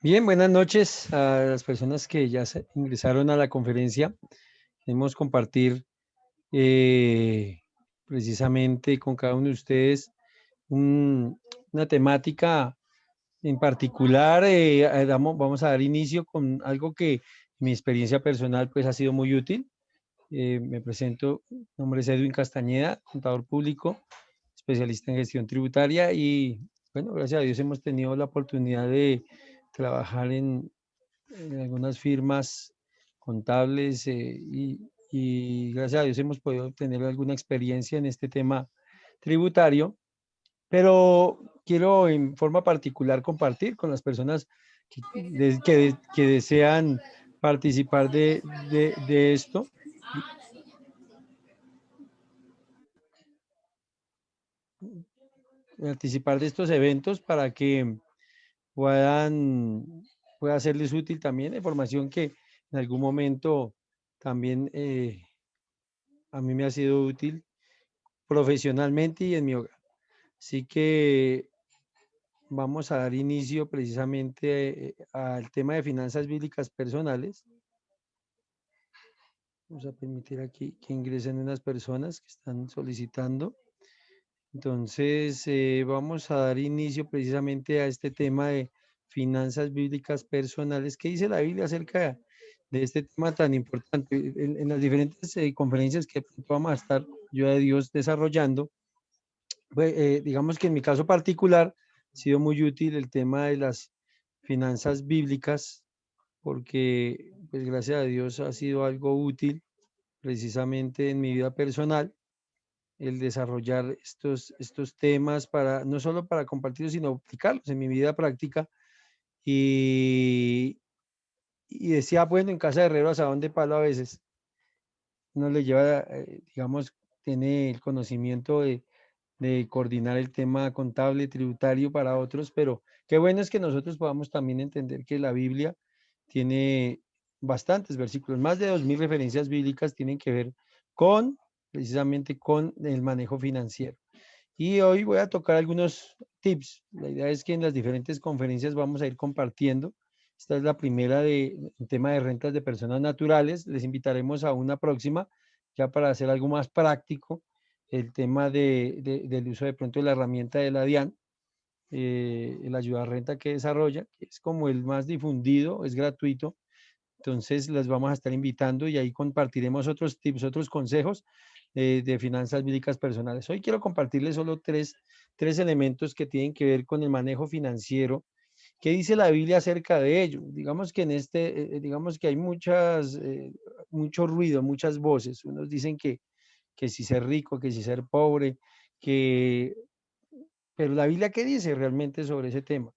Bien, buenas noches a las personas que ya ingresaron a la conferencia. Queremos compartir precisamente con cada uno de ustedes una temática en particular. Vamos a dar inicio con algo que en mi experiencia personal pues ha sido muy útil. Me presento, mi nombre es Edwin Castañeda, contador público, especialista en gestión tributaria y bueno, gracias a Dios hemos tenido la oportunidad de trabajar en algunas firmas contables y gracias a Dios hemos podido tener alguna experiencia en este tema tributario, pero quiero en forma particular compartir con las personas que desean participar de esto, participar de estos eventos para que puedan, pueda serles útil también información que en algún momento también a mí me ha sido útil profesionalmente y en mi hogar. Así que vamos a dar inicio precisamente al tema de finanzas bíblicas personales. Vamos a permitir aquí que ingresen unas personas que están solicitando. Entonces, vamos a dar inicio precisamente a este tema de finanzas bíblicas personales. ¿Qué dice la Biblia acerca de este tema tan importante? En las diferentes conferencias que vamos a estar yo de Dios desarrollando, pues, digamos que en mi caso particular ha sido muy útil el tema de las finanzas bíblicas, porque pues gracias a Dios ha sido algo útil precisamente en mi vida personal el desarrollar estos temas para, no solo para compartirlos, sino aplicarlos en mi vida práctica. Y, y decía, bueno, en casa de herrero asadón de palo a veces uno le lleva, digamos, tiene el conocimiento de coordinar el tema contable, tributario para otros, pero qué bueno es que nosotros podamos también entender que la Biblia tiene bastantes versículos, más de 2000 referencias bíblicas tienen que ver con, precisamente con el manejo financiero. Y hoy voy a tocar algunos tips. La idea es que en las diferentes conferencias vamos a ir compartiendo. Esta es la primera de tema de rentas de personas naturales. Les invitaremos a una próxima, ya para hacer algo más práctico, el tema del uso de pronto de la herramienta de la DIAN, el ayuda a renta que desarrolla, que es como el más difundido, es gratuito. Entonces, les vamos a estar invitando y ahí compartiremos otros tips, otros consejos de finanzas bíblicas personales. Hoy quiero compartirles solo tres elementos que tienen que ver con el manejo financiero. ¿Qué dice la Biblia acerca de ello? Digamos que digamos que hay mucho ruido, muchas voces. Unos dicen que si ser rico, que si ser pobre, que, pero la Biblia, ¿qué dice realmente sobre ese tema?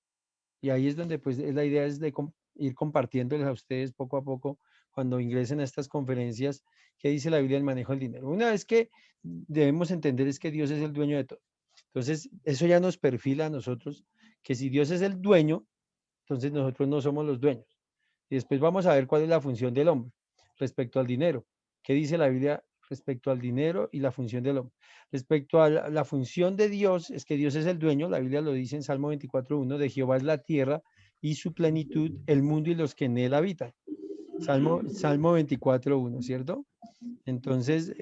Y ahí es donde pues la idea es de ir compartiéndoles a ustedes poco a poco cuando ingresen a estas conferencias, qué dice la Biblia del manejo del dinero. Una vez que debemos entender es que Dios es el dueño de todo. Entonces, eso ya nos perfila a nosotros, que si Dios es el dueño, entonces nosotros no somos los dueños. Y después vamos a ver cuál es la función del hombre respecto al dinero. ¿Qué dice la Biblia respecto al dinero y la función del hombre? Respecto a la función de Dios, es que Dios es el dueño, la Biblia lo dice en Salmo 24:1, de Jehová es la tierra y su plenitud, el mundo y los que en él habitan. Salmo 24:1, ¿cierto? Entonces,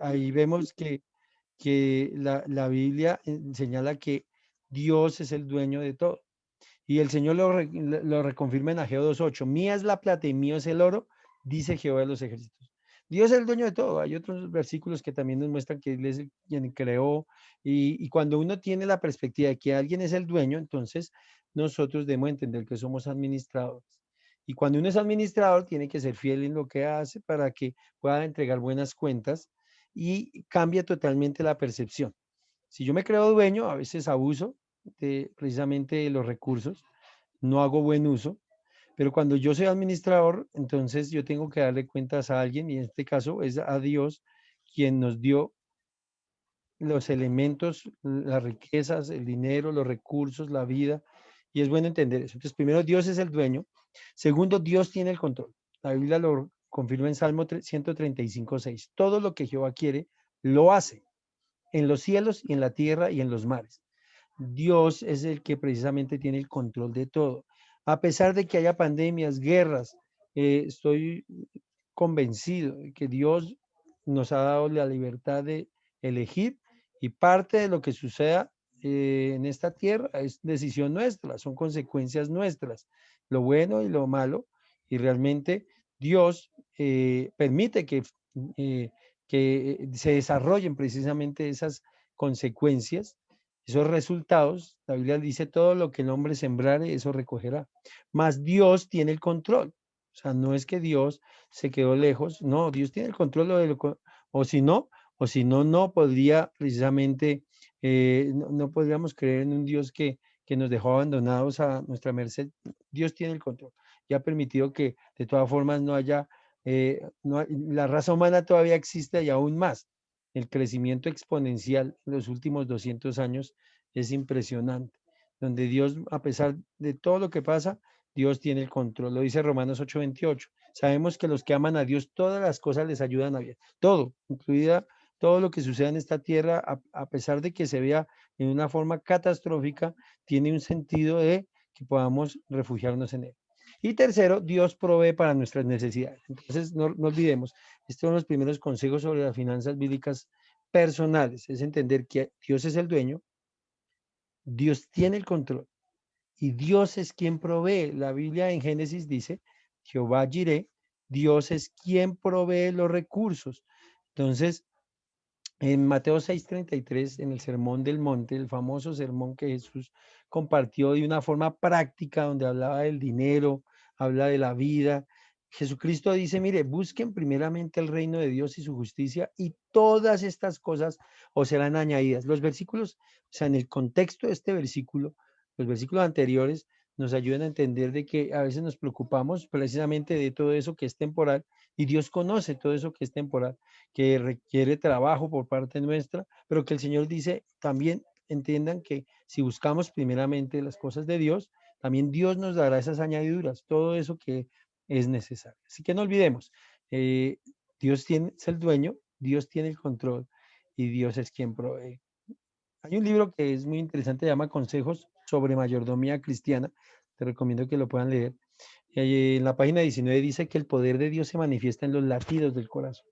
ahí vemos que la Biblia señala que Dios es el dueño de todo. Y el Señor lo reconfirma en Ageo 2:8. Mía es la plata y mío es el oro, dice Jehová de los ejércitos. Dios es el dueño de todo. Hay otros versículos que también nos muestran que Él es quien creó. Y cuando uno tiene la perspectiva de que alguien es el dueño, entonces nosotros debemos entender que somos administradores. Y cuando uno es administrador, tiene que ser fiel en lo que hace para que pueda entregar buenas cuentas y cambia totalmente la percepción. Si yo me creo dueño, a veces abuso precisamente de los recursos, no hago buen uso, pero cuando yo soy administrador, entonces yo tengo que darle cuentas a alguien y en este caso es a Dios quien nos dio los elementos, las riquezas, el dinero, los recursos, la vida, y es bueno entender eso. Entonces, primero, Dios es el dueño. Segundo, Dios tiene el control. La Biblia lo confirma en Salmo 135:6. Todo lo que Jehová quiere, lo hace en los cielos y en la tierra y en los mares. Dios es el que precisamente tiene el control de todo. A pesar de que haya pandemias, guerras, estoy convencido de que Dios nos ha dado la libertad de elegir y parte de lo que suceda en esta tierra es decisión nuestra, son consecuencias nuestras, lo bueno y lo malo, y realmente Dios permite eh, que se desarrollen precisamente esas consecuencias, esos resultados. La Biblia dice: todo lo que el hombre sembrare, eso recogerá. Mas Dios tiene el control. O sea, no es que Dios se quedó lejos, no, Dios tiene el control de o si no, no podría precisamente, no podríamos creer en un Dios que nos dejó abandonados a nuestra merced. Dios tiene el control y ha permitido que de todas formas no haya, la raza humana todavía existe y aún más. El crecimiento exponencial en los últimos 200 años es impresionante, donde Dios, a pesar de todo lo que pasa, Dios tiene el control. Lo dice Romanos 8:28. Sabemos que los que aman a Dios, todas las cosas les ayudan a bien. Todo, incluida todo lo que suceda en esta tierra, a pesar de que se vea en una forma catastrófica, tiene un sentido de que podamos refugiarnos en él. Y tercero, Dios provee para nuestras necesidades. Entonces, no olvidemos, estos son los primeros consejos sobre las finanzas bíblicas personales. Es entender que Dios es el dueño, Dios tiene el control y Dios es quien provee. La Biblia en Génesis dice: Jehová Jireh, Dios es quien provee los recursos. Entonces, en Mateo 6:33, en el Sermón del Monte, el famoso sermón que Jesús compartió de una forma práctica, donde hablaba del dinero, habla de la vida, Jesucristo dice: mire, busquen primeramente el reino de Dios y su justicia, y todas estas cosas os serán añadidas. Los versículos, o sea, en el contexto de este versículo, los versículos anteriores nos ayudan a entender de que a veces nos preocupamos precisamente de todo eso que es temporal, y Dios conoce todo eso que es temporal, que requiere trabajo por parte nuestra, pero que el Señor dice: también entiendan que si buscamos primeramente las cosas de Dios, también Dios nos dará esas añadiduras, todo eso que es necesario. Así que no olvidemos, eh, Dios es el dueño, Dios tiene el control y Dios es quien provee. Hay un libro que es muy interesante, se llama Consejos sobre Mayordomía Cristiana. Te recomiendo que lo puedan leer. En la página 19 dice que el poder de Dios se manifiesta en los latidos del corazón,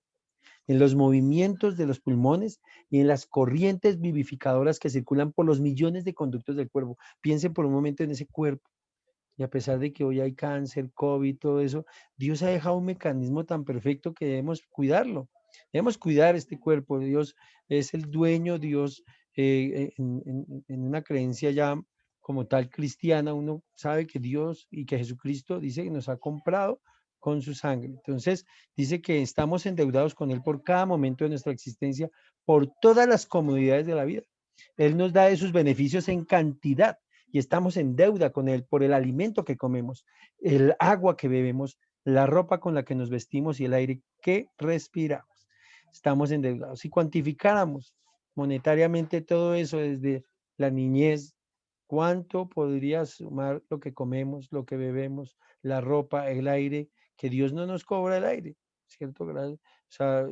en los movimientos de los pulmones y en las corrientes vivificadoras que circulan por los millones de conductos del cuerpo. Piensen por un momento en ese cuerpo. Y a pesar de que hoy hay cáncer, COVID, todo eso, Dios ha dejado un mecanismo tan perfecto que debemos cuidarlo. Debemos cuidar este cuerpo. Dios es el dueño, Dios, en una creencia ya como tal cristiana, uno sabe que Dios y que Jesucristo dice que nos ha comprado con su sangre. Entonces, dice que estamos endeudados con Él por cada momento de nuestra existencia, por todas las comodidades de la vida. Él nos da de sus beneficios en cantidad y estamos en deuda con Él por el alimento que comemos, el agua que bebemos, la ropa con la que nos vestimos y el aire que respiramos. Estamos endeudados. Si cuantificáramos monetariamente todo eso desde la niñez, ¿cuánto podría sumar lo que comemos, lo que bebemos, la ropa, el aire, que Dios no nos cobra el aire, ¿cierto? O sea,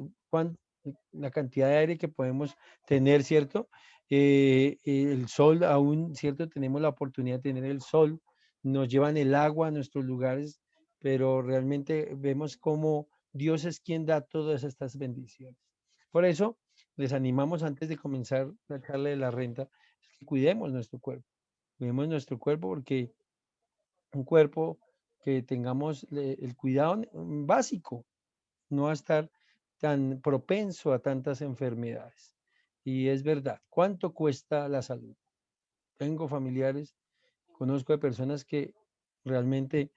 la cantidad de aire que podemos tener, ¿cierto? El sol aún, ¿cierto? Tenemos la oportunidad de tener el sol, nos llevan el agua a nuestros lugares, pero realmente vemos cómo Dios es quien da todas estas bendiciones. Por eso, les animamos antes de comenzar la charla de la renta, que cuidemos nuestro cuerpo. Cuidemos nuestro cuerpo porque un cuerpo que tengamos el cuidado básico, no va a estar tan propenso a tantas enfermedades. Y es verdad, ¿cuánto cuesta la salud? Tengo familiares, conozco de personas que realmente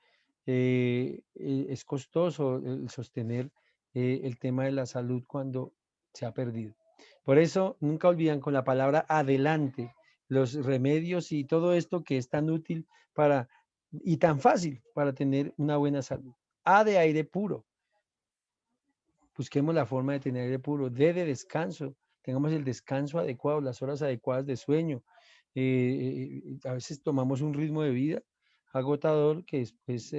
es costoso el sostener el tema de la salud cuando se ha perdido. Por eso, nunca olvidan con la palabra adelante los remedios y todo esto que es tan útil para y tan fácil para tener una buena salud. A de aire puro. Busquemos la forma de tener aire puro. D de descanso. Tengamos el descanso adecuado, las horas adecuadas de sueño. A veces tomamos un ritmo de vida agotador que después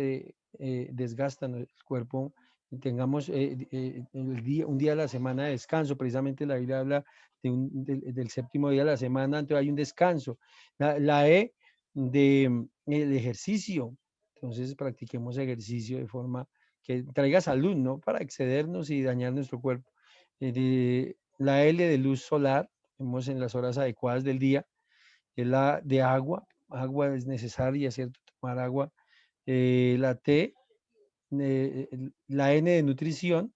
desgasta el cuerpo. Tengamos un día a la semana de descanso. Precisamente la Biblia habla del séptimo día de la semana, entonces hay un descanso. La E de el ejercicio. Entonces practiquemos ejercicio de forma que traiga salud, no para excedernos y dañar nuestro cuerpo. La L de luz solar, vemos en las horas adecuadas del día, es la de agua. Agua es necesaria, ¿cierto? Tomar agua. La T, la N de nutrición,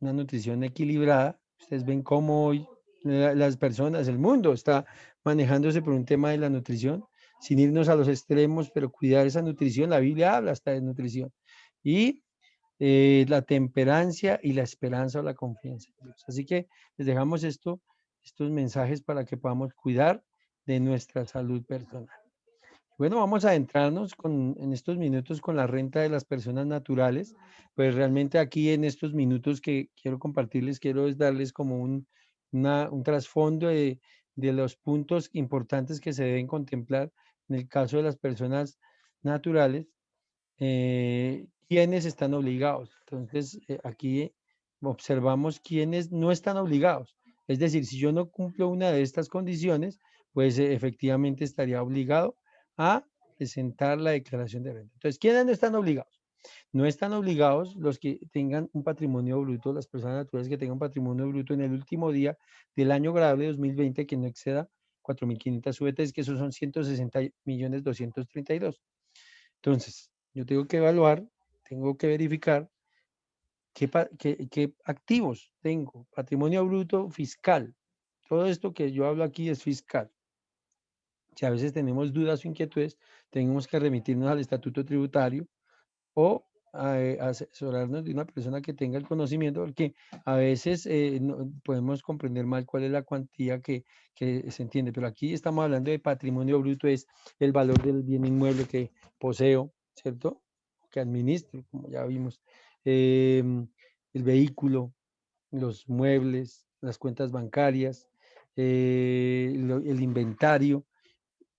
una nutrición equilibrada. Ustedes ven cómo hoy las personas, el mundo está manejándose por un tema de la nutrición, sin irnos a los extremos, pero cuidar esa nutrición. La Biblia habla hasta de nutrición. Y la temperancia y la esperanza o la confianza en Dios. Así que les dejamos estos mensajes para que podamos cuidar de nuestra salud personal. Bueno, vamos a adentrarnos en estos minutos con la renta de las personas naturales. Pues realmente aquí en estos minutos que quiero compartirles, quiero es darles como un trasfondo de los puntos importantes que se deben contemplar en el caso de las personas naturales, quiénes están obligados. Entonces, aquí observamos quiénes no están obligados. Es decir, si yo no cumplo una de estas condiciones, pues efectivamente estaría obligado a presentar la declaración de renta. Entonces, ¿quiénes no están obligados? No están obligados los que tengan un patrimonio bruto, las personas naturales que tengan un patrimonio bruto en el último día del año grabable 2020 que no exceda 4.500 VTs, que esos son 160.232.000. Entonces, yo tengo que evaluar, tengo que verificar qué activos tengo, patrimonio bruto fiscal. Todo esto que yo hablo aquí es fiscal. Si a veces tenemos dudas o inquietudes, tenemos que remitirnos al estatuto tributario o asesorarnos de una persona que tenga el conocimiento, porque a veces no, podemos comprender mal cuál es la cuantía que se entiende, pero aquí estamos hablando de patrimonio bruto, es el valor del bien inmueble que poseo, ¿cierto? Que administro, como ya vimos, el vehículo, los muebles, las cuentas bancarias, el inventario,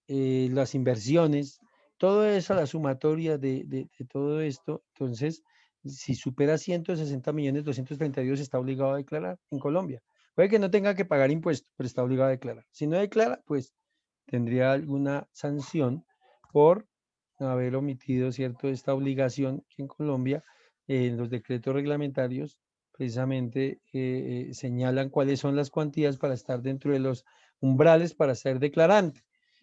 las inversiones, todo eso, la sumatoria de todo esto. Entonces, si supera 160.232.000, está obligado a declarar en Colombia. Puede que no tenga que pagar impuestos, pero está obligado a declarar. Si no declara, pues tendría alguna sanción por haber omitido, ¿cierto?, esta obligación que en Colombia, en los decretos reglamentarios, precisamente señalan cuáles son las cuantías para estar dentro de los umbrales para ser declarante.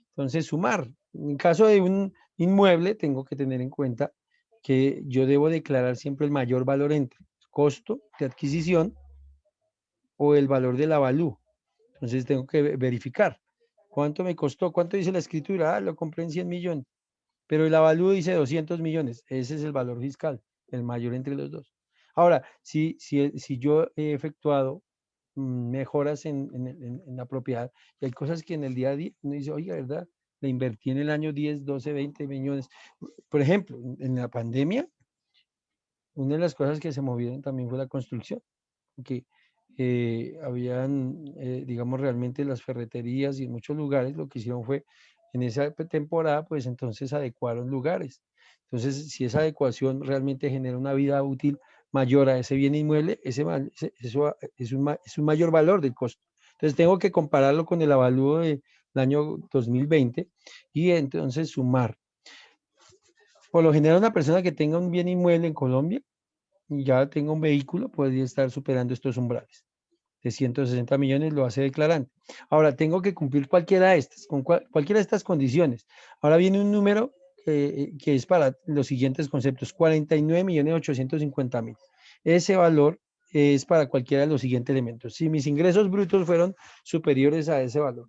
Entonces, sumar. En caso de un inmueble, tengo que tener en cuenta que yo debo declarar siempre el mayor valor entre costo de adquisición o el valor del avalúo. Entonces, tengo que verificar cuánto me costó, cuánto dice la escritura. Ah, lo compré en 100 millones, pero el avalúo dice 200 millones. Ese es el valor fiscal, el mayor entre los dos. Ahora, si yo he efectuado mejoras en la propiedad. Y hay cosas que en el día a día uno dice, oiga, ¿verdad? Le invertí en el año 10, 12, 20 millones. Por ejemplo, en la pandemia, una de las cosas que se movieron también fue la construcción, porque habían, digamos, realmente las ferreterías y en muchos lugares lo que hicieron fue, en esa temporada, pues entonces adecuaron lugares. Entonces, si esa adecuación realmente genera una vida útil mayor a ese bien inmueble, eso es un mayor valor del costo. Entonces, tengo que compararlo con el avalúo del año 2020 y entonces sumar. Por lo general, una persona que tenga un bien inmueble en Colombia y ya tenga un vehículo, podría estar superando estos umbrales de 160 millones, lo hace declarante. Ahora, tengo que cumplir cualquiera de estas, con cualquiera de estas condiciones. Ahora viene un número que es para los siguientes conceptos, 49.850.000. Ese valor es para cualquiera de los siguientes elementos. Si mis ingresos brutos fueron superiores a ese valor,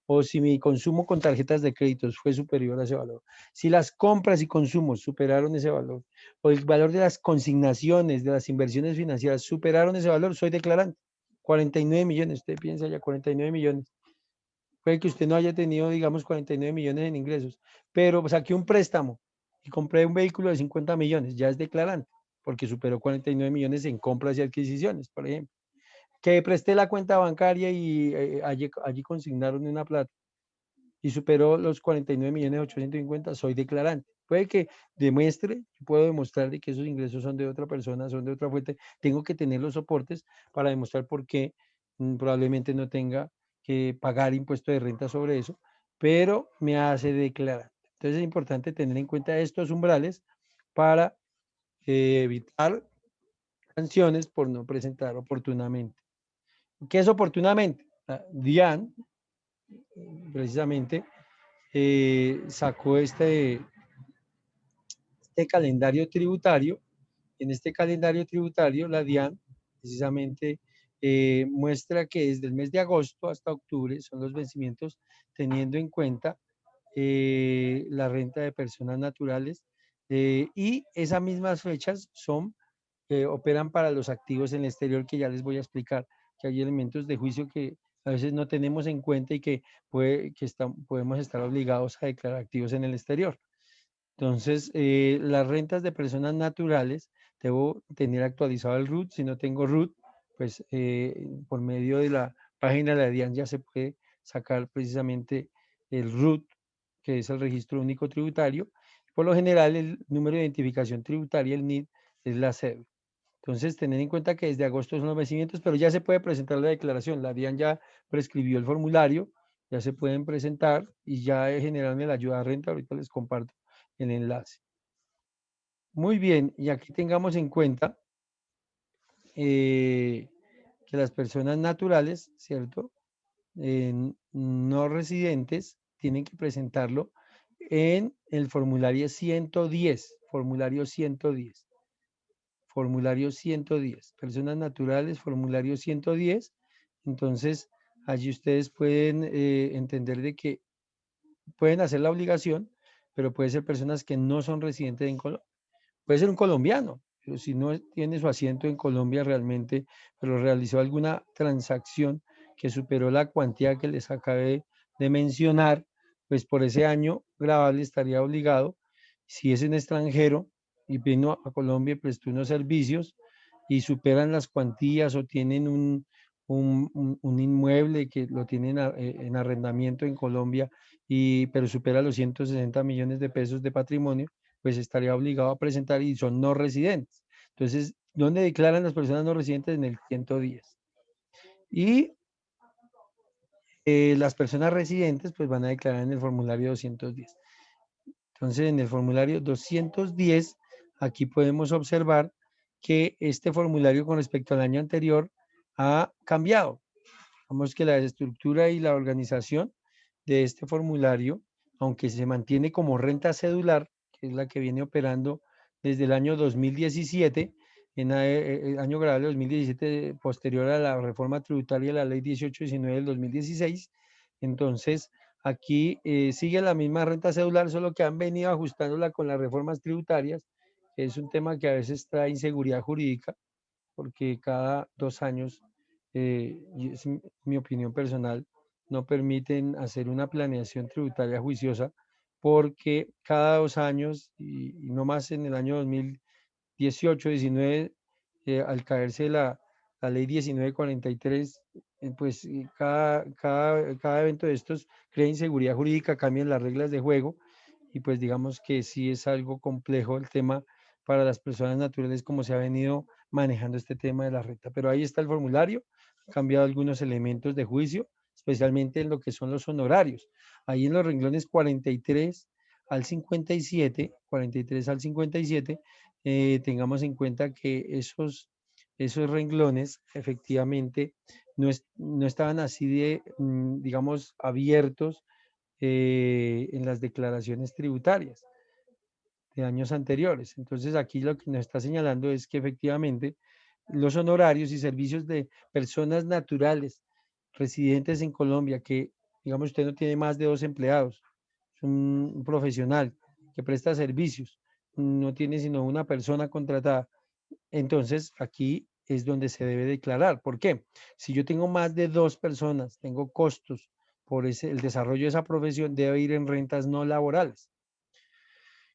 o si mi consumo con tarjetas de créditos fue superior a ese valor, si las compras y consumos superaron ese valor, o el valor de las consignaciones, de las inversiones financieras superaron ese valor, soy declarante. 49 millones, usted piensa ya, 49 millones. Puede que usted no haya tenido, digamos, 49 millones en ingresos, pero saqué un préstamo y compré un vehículo de 50 millones, ya es declarante, porque superó 49 millones en compras y adquisiciones, por ejemplo. Que presté la cuenta bancaria y allí consignaron una plata y superó los 49.850.000, soy declarante. Puede que demuestre, puedo demostrar de que esos ingresos son de otra persona, son de otra fuente. Tengo que tener los soportes para demostrar por qué probablemente no tenga que pagar impuesto de renta sobre eso, pero me hace declarante. Entonces es importante tener en cuenta estos umbrales para evitar sanciones por no presentar oportunamente. ¿Qué es oportunamente? DIAN, precisamente, sacó este calendario tributario. En este calendario tributario, la DIAN precisamente muestra que desde el mes de agosto hasta octubre son los vencimientos teniendo en cuenta la renta de personas naturales y esas mismas fechas operan para los activos en el exterior, que ya les voy a explicar, que hay elementos de juicio que a veces no tenemos en cuenta y que, podemos estar obligados a declarar activos en el exterior. Entonces, las rentas de personas naturales, debo tener actualizado el RUT. Si no tengo RUT, pues por medio de la página de la DIAN ya se puede sacar precisamente el RUT, que es el Registro Único Tributario. Por lo general, el número de identificación tributaria, el NID, es la cédula. Entonces, tener en cuenta que desde agosto son los vencimientos, pero ya se puede presentar la declaración. La DIAN ya prescribió el formulario, ya se pueden presentar y ya generaron la ayuda a renta. Ahorita les comparto el enlace. Muy bien, y aquí tengamos en cuenta que las personas naturales, ¿cierto? No residentes tienen que presentarlo en el formulario 110, formulario 110. Formulario 110, personas naturales, formulario 110. Entonces, allí ustedes pueden entender de que pueden hacer la obligación, pero puede ser personas que no son residentes en Colombia. Puede ser un colombiano, pero si no tiene su asiento en Colombia realmente, pero realizó alguna transacción que superó la cuantía que les acabé de mencionar, pues por ese año gravable estaría obligado. Si es un extranjero y vino a Colombia y prestó unos servicios y superan las cuantías o tienen un inmueble que lo tienen en arrendamiento en Colombia, pero supera los 160 millones de pesos de patrimonio, pues estaría obligado a presentar y son no residentes. Entonces, ¿dónde declaran las personas no residentes? En el 110. Y las personas residentes pues van a declarar en el formulario 210. Entonces, en el formulario 210, aquí podemos observar que este formulario con respecto al año anterior ha cambiado. Vamos que la estructura y la organización de este formulario, aunque se mantiene como renta cedular, que es la que viene operando desde el año 2017, en el año grabable 2017, posterior a la reforma tributaria de la ley 1819 del 2016, entonces aquí sigue la misma renta cedular, solo que han venido ajustándola con las reformas tributarias, que es un tema que a veces trae inseguridad jurídica, porque cada 2 años, y es mi opinión personal, no permiten hacer una planeación tributaria juiciosa, porque cada 2 años, y no más en el año 2018, 19, al caerse la ley 1943, pues cada evento de estos crea inseguridad jurídica, cambian las reglas de juego, y pues digamos que sí es algo complejo el tema para las personas naturales, como se ha venido manejando este tema de la renta. Pero ahí está el formulario, ha cambiado algunos elementos de juicio, especialmente en lo que son los honorarios. Ahí en los renglones 43 al 57, 43 al 57, tengamos en cuenta que esos renglones efectivamente no estaban así de, digamos, abiertos en las declaraciones tributarias de años anteriores. Entonces aquí lo que nos está señalando es que efectivamente los honorarios y servicios de personas naturales residentes en Colombia, que digamos usted no tiene más de 2 empleados, es un profesional que presta servicios, no tiene sino una persona contratada, entonces aquí es donde se debe declarar. ¿Por qué? Si yo tengo más de 2 personas, tengo costos por el desarrollo de esa profesión, debe ir en rentas no laborales.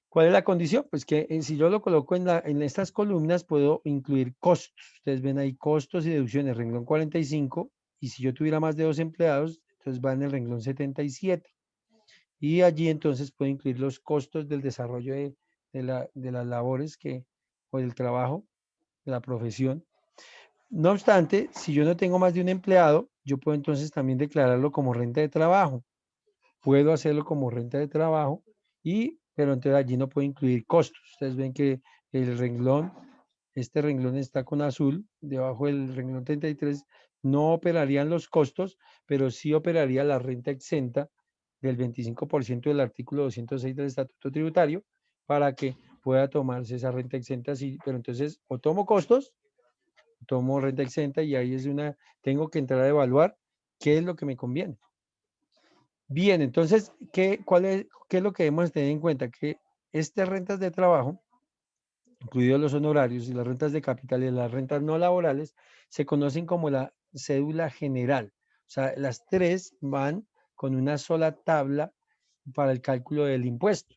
¿Cuál es la condición? Pues que si yo lo coloco en estas columnas, puedo incluir costos. Ustedes ven ahí costos y deducciones, renglón 45, y si yo tuviera más de 2 empleados, entonces va en el renglón 77. Y allí entonces puedo incluir los costos del desarrollo de las labores o del trabajo, de la profesión. No obstante, si yo no tengo más de un empleado, yo puedo entonces también declararlo como renta de trabajo. Puedo hacerlo como renta de trabajo pero entonces allí no puede incluir costos. Ustedes ven que el renglón, este renglón está con azul, debajo del renglón 33, no operarían los costos, pero sí operaría la renta exenta del 25% del artículo 206 del Estatuto Tributario para que pueda tomarse esa renta exenta, sí, pero entonces o tomo costos, o tomo renta exenta y ahí tengo que entrar a evaluar qué es lo que me conviene. Bien, entonces, ¿qué es lo que debemos tener en cuenta? Que estas rentas de trabajo, incluidos los honorarios y las rentas de capital y las rentas no laborales, se conocen como la cédula general. O sea, las tres van con una sola tabla para el cálculo del impuesto.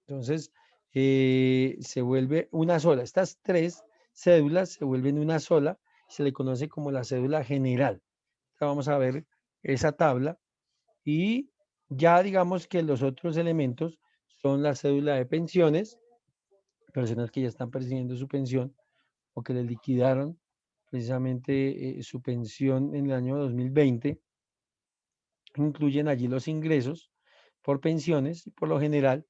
Entonces, se vuelve una sola. Estas tres cédulas se vuelven una sola, se le conoce como la cédula general. Ahora vamos a ver esa tabla y ya digamos que los otros elementos son la cédula de pensiones, personas que ya están percibiendo su pensión o que le liquidaron precisamente su pensión en el año 2020, incluyen allí los ingresos por pensiones y por lo general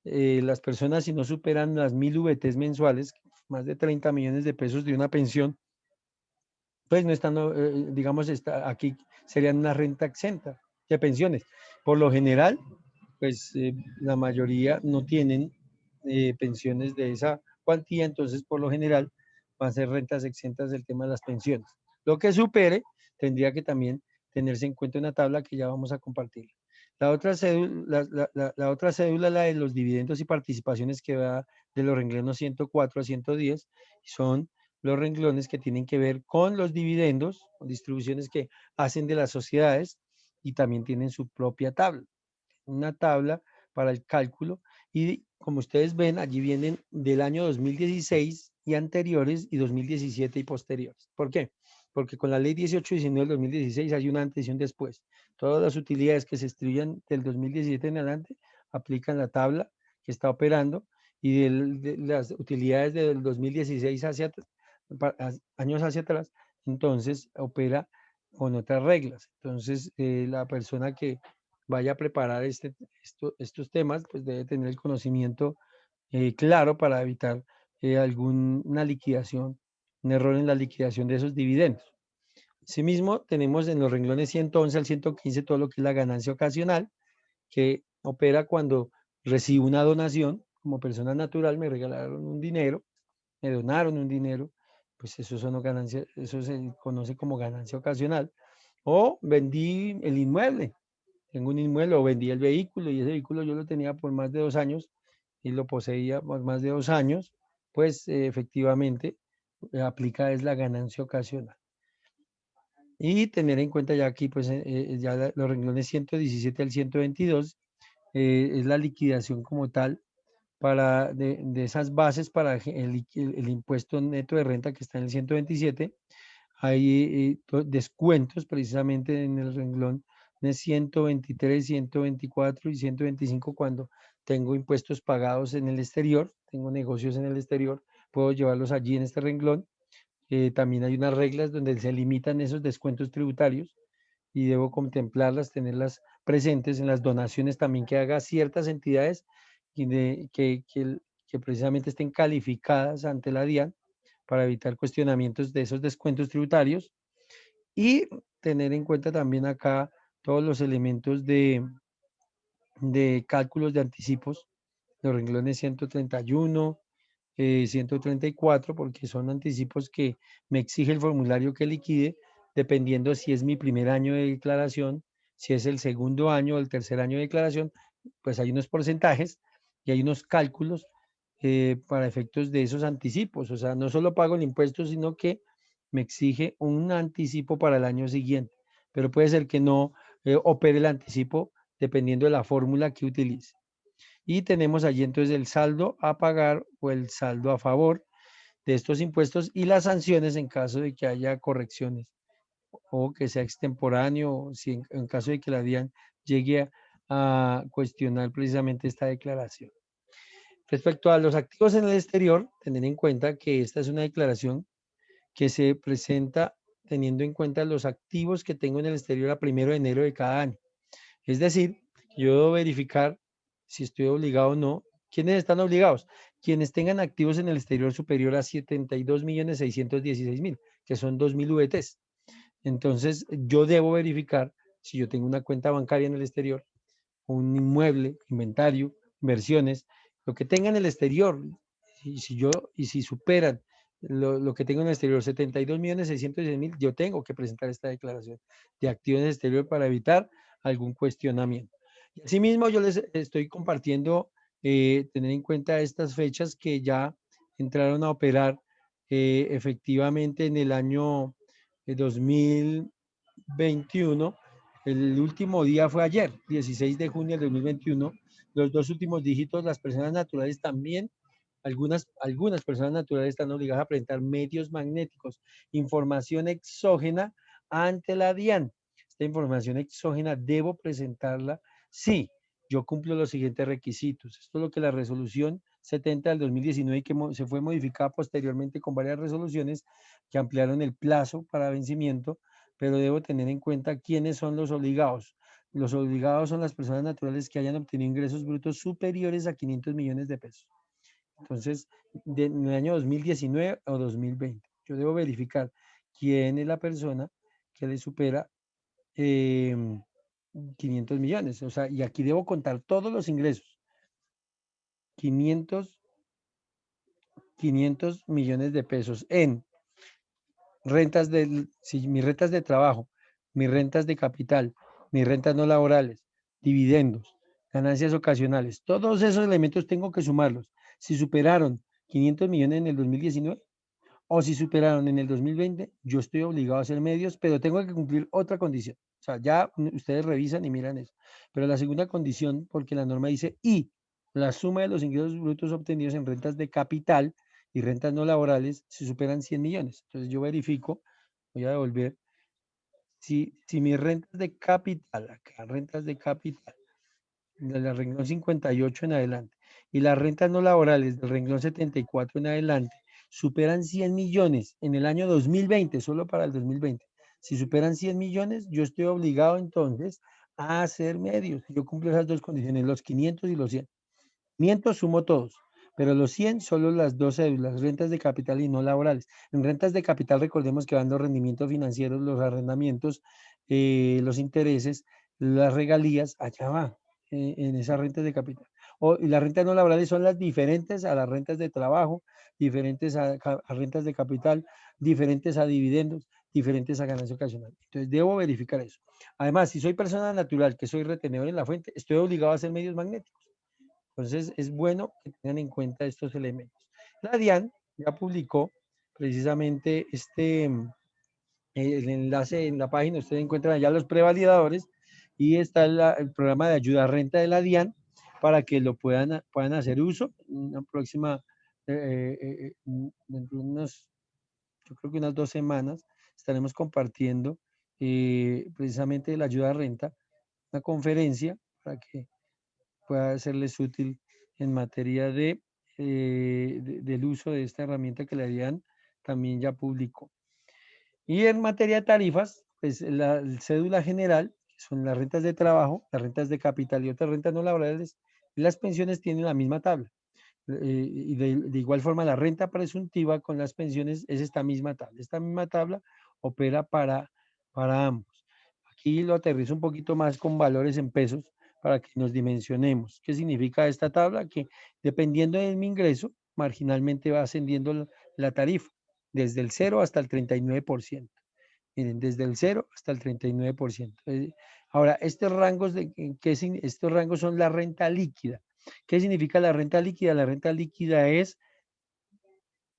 las personas si no superan las 1000 VTs mensuales, más de 30 millones de pesos de una pensión, pues no están, digamos, aquí serían una renta exenta de pensiones. Por lo general, pues la mayoría no tienen pensiones de esa cuantía, entonces por lo general van a ser rentas exentas del tema de las pensiones. Lo que supere tendría que también tenerse en cuenta una tabla que ya vamos a compartir. La otra cédula, la otra cédula, la de los dividendos y participaciones que va de los renglones 104 a 110, son los renglones que tienen que ver con los dividendos, con distribuciones que hacen de las sociedades y también tienen su propia tabla. Una tabla para el cálculo y como ustedes ven, allí vienen del año 2016 y anteriores y 2017 y posteriores. ¿Por qué? Porque con la ley 1819 del 2016 hay una antes y un después. Todas las utilidades que se distribuyan del 2017 en adelante aplican la tabla que está operando y de las utilidades del 2016 años hacia atrás, entonces opera con otras reglas. Entonces, la persona que vaya a preparar estos temas, pues debe tener el conocimiento claro para evitar alguna liquidación, un error en la liquidación de esos dividendos. Asimismo, tenemos en los renglones 111 al 115 todo lo que es la ganancia ocasional, que opera cuando recibo una donación, como persona natural me regalaron un dinero, me donaron un dinero, pues eso son ganancias, eso se conoce como ganancia ocasional. O vendí el inmueble, tengo un inmueble o vendí el vehículo y ese vehículo yo lo tenía por más de 2 años y lo poseía por más de 2 años, pues efectivamente aplica es la ganancia ocasional. Y tener en cuenta ya aquí, pues ya los renglones 117 al 122 es la liquidación como tal de esas bases para el impuesto neto de renta que está en el 127. Hay descuentos precisamente en el renglón de 123, 124 y 125 cuando tengo impuestos pagados en el exterior, tengo negocios en el exterior, puedo llevarlos allí en este renglón. También hay unas reglas donde se limitan esos descuentos tributarios y debo contemplarlas, tenerlas presentes en las donaciones también que haga ciertas entidades que precisamente estén calificadas ante la DIAN para evitar cuestionamientos de esos descuentos tributarios y tener en cuenta también acá todos los elementos de cálculos de anticipos, los renglones 131, 134, porque son anticipos que me exige el formulario que liquide, dependiendo si es mi primer año de declaración, si es el segundo año o el tercer año de declaración, pues hay unos porcentajes y hay unos cálculos para efectos de esos anticipos. O sea, no solo pago el impuesto, sino que me exige un anticipo para el año siguiente. Pero puede ser que no opere el anticipo dependiendo de la fórmula que utilice. Y tenemos allí entonces el saldo a pagar o el saldo a favor de estos impuestos y las sanciones en caso de que haya correcciones o que sea extemporáneo, o si en caso de que la DIAN llegue a cuestionar precisamente esta declaración. Respecto a los activos en el exterior, tener en cuenta que esta es una declaración que se presenta teniendo en cuenta los activos que tengo en el exterior a 1 de enero de cada año. Es decir, yo debo verificar si estoy obligado o no. ¿Quiénes están obligados? Quienes tengan activos en el exterior superior a 72.616.000, que son 2.000 VTs. Entonces, yo debo verificar si yo tengo una cuenta bancaria en el exterior, un inmueble, inventario, inversiones, lo que tenga en el exterior, y si superan lo que tengo en el exterior, 72.616.000, yo tengo que presentar esta declaración de activos en el exterior para evitar algún cuestionamiento. Y asimismo, yo les estoy compartiendo, tener en cuenta estas fechas que ya entraron a operar efectivamente en el año 2021. El último día fue ayer, 16 de junio del 2021. Los dos últimos dígitos, las personas naturales también, algunas personas naturales están obligadas a presentar medios magnéticos, información exógena ante la DIAN. Esta información exógena debo presentarla si yo cumplo los siguientes requisitos. Esto es lo que la resolución 70 del 2019, que se fue modificada posteriormente con varias resoluciones que ampliaron el plazo para vencimiento, pero debo tener en cuenta quiénes son los obligados. Los obligados son las personas naturales que hayan obtenido ingresos brutos superiores a 500 millones de pesos. Entonces, en el año 2019 o 2020, yo debo verificar quién es la persona que le supera 500 millones. O sea, y aquí debo contar todos los ingresos. 500 millones de pesos en rentas si mis rentas de trabajo, mis rentas de capital, mis rentas no laborales, dividendos, ganancias ocasionales, todos esos elementos tengo que sumarlos. Si superaron 500 millones en el 2019 o si superaron en el 2020, yo estoy obligado a hacer medios, pero tengo que cumplir otra condición. O sea, ya ustedes revisan y miran eso. Pero la segunda condición, porque la norma dice, y la suma de los ingresos brutos obtenidos en rentas de capital y rentas no laborales si superan 100 millones. Entonces yo verifico, voy a devolver, si mis rentas de capital, acá, rentas de capital, del renglón 58 en adelante, y las rentas no laborales del renglón 74 en adelante, superan 100 millones en el año 2020, solo para el 2020. Si superan 100 millones, yo estoy obligado entonces a hacer medios. Yo cumplo esas dos condiciones, los 500 y los 100. 500 sumo todos, pero los 100 solo las dos cédulas, rentas de capital y no laborales. En rentas de capital recordemos que van los rendimientos financieros, los arrendamientos, los intereses, las regalías, allá va, en esas rentas de capital. Y las rentas no laborales son las diferentes a las rentas de trabajo, diferentes a rentas de capital, diferentes a dividendos, diferentes a ganancia ocasional. Entonces debo verificar eso. Además, si soy persona natural, que soy retenedor en la fuente, estoy obligado a hacer medios magnéticos. Entonces, es bueno que tengan en cuenta estos elementos. La DIAN ya publicó precisamente el enlace en la página, ustedes encuentran allá los prevalidadores y está el programa de ayuda a renta de la DIAN para que lo puedan hacer uso. Una próxima, dentro de yo creo que unas 2 semanas, estaremos compartiendo precisamente la ayuda a renta, una conferencia para que pueda serles útil en materia del uso de esta herramienta que la DIAN también ya publicó. Y en materia de tarifas, pues la cédula general, que son las rentas de trabajo, las rentas de capital y otras rentas no laborales, y las pensiones tienen la misma tabla. Y de igual forma, la renta presuntiva con las pensiones es esta misma tabla. Esta misma tabla opera para ambos. Aquí lo aterrizo un poquito más con valores en pesos para que nos dimensionemos. ¿Qué significa esta tabla? Que dependiendo de mi ingreso, marginalmente va ascendiendo la tarifa, desde el 0 hasta el 39%. Miren, desde el 0 hasta el 39%. Ahora, estos rangos son la renta líquida. ¿Qué significa la renta líquida? La renta líquida es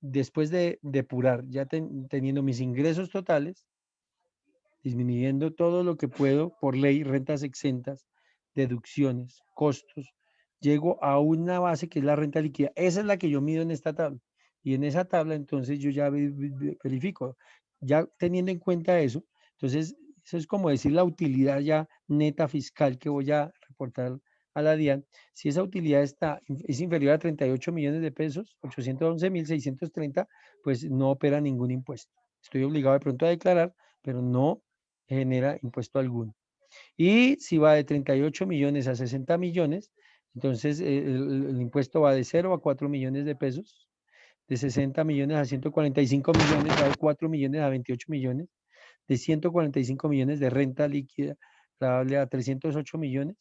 después de depurar, ya teniendo mis ingresos totales, disminuyendo todo lo que puedo por ley, rentas exentas, deducciones, costos, llego a una base que es la renta líquida. Esa es la que yo mido en esta tabla. Y en esa tabla, entonces, yo ya verifico, ya teniendo en cuenta eso, entonces, eso es como decir la utilidad ya neta fiscal que voy a reportar a la DIAN. Si esa utilidad es inferior a 38 millones de pesos, 811.630, pues no opera ningún impuesto. Estoy obligado de pronto a declarar, pero no genera impuesto alguno. Y si va de 38 millones a 60 millones, Entonces, el impuesto va de 0 a 4 millones de pesos, de 60 millones a 145 millones, va de 4 millones a 28 millones, de 145 millones de renta líquida grabable a 308 millones.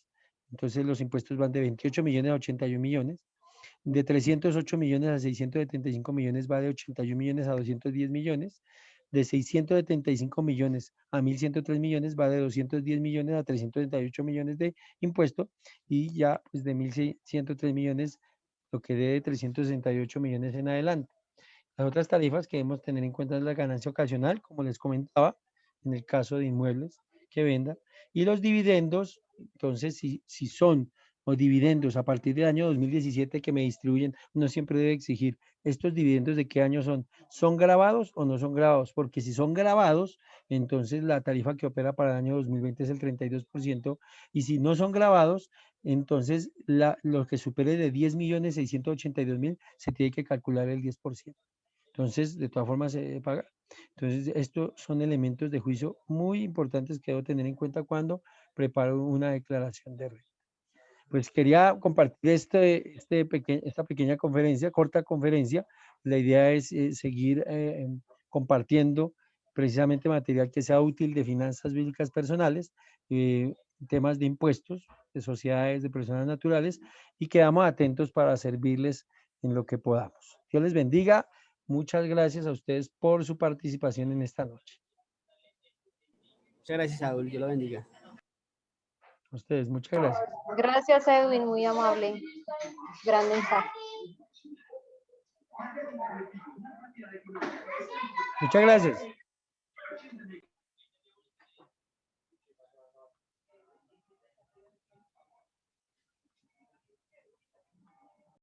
Entonces, los impuestos van de 28 millones a 81 millones. De 308 millones a 675 millones va de 81 millones a 210 millones. De 675 millones a 1.103 millones va de 210 millones a 338 millones de impuesto. Y ya pues de 1.103 millones lo que dé de 368 millones en adelante. Las otras tarifas que debemos tener en cuenta es la ganancia ocasional, como les comentaba, en el caso de inmuebles que venda, y los dividendos. Entonces, si son los dividendos a partir del año 2017 que me distribuyen, uno siempre debe exigir estos dividendos de qué año son grabados o no son grabados, porque si son grabados, entonces la tarifa que opera para el año 2020 es el 32%, y si no son grabados, entonces lo que supere de 10.682.000 se tiene que calcular el 10%. Entonces, de todas formas, se paga. Entonces, estos son elementos de juicio muy importantes que debo tener en cuenta cuando preparo una declaración de renta. Pues quería compartir esta pequeña conferencia, corta conferencia. La idea es seguir compartiendo precisamente material que sea útil de finanzas bíblicas personales, temas de impuestos, de sociedades, de personas naturales, y quedamos atentos para servirles en lo que podamos. Dios les bendiga. Muchas gracias a ustedes por su participación en esta noche. Muchas gracias, Saúl. Dios lo bendiga. A ustedes, muchas gracias. Gracias, Edwin, muy amable. Gran mensaje. Muchas gracias.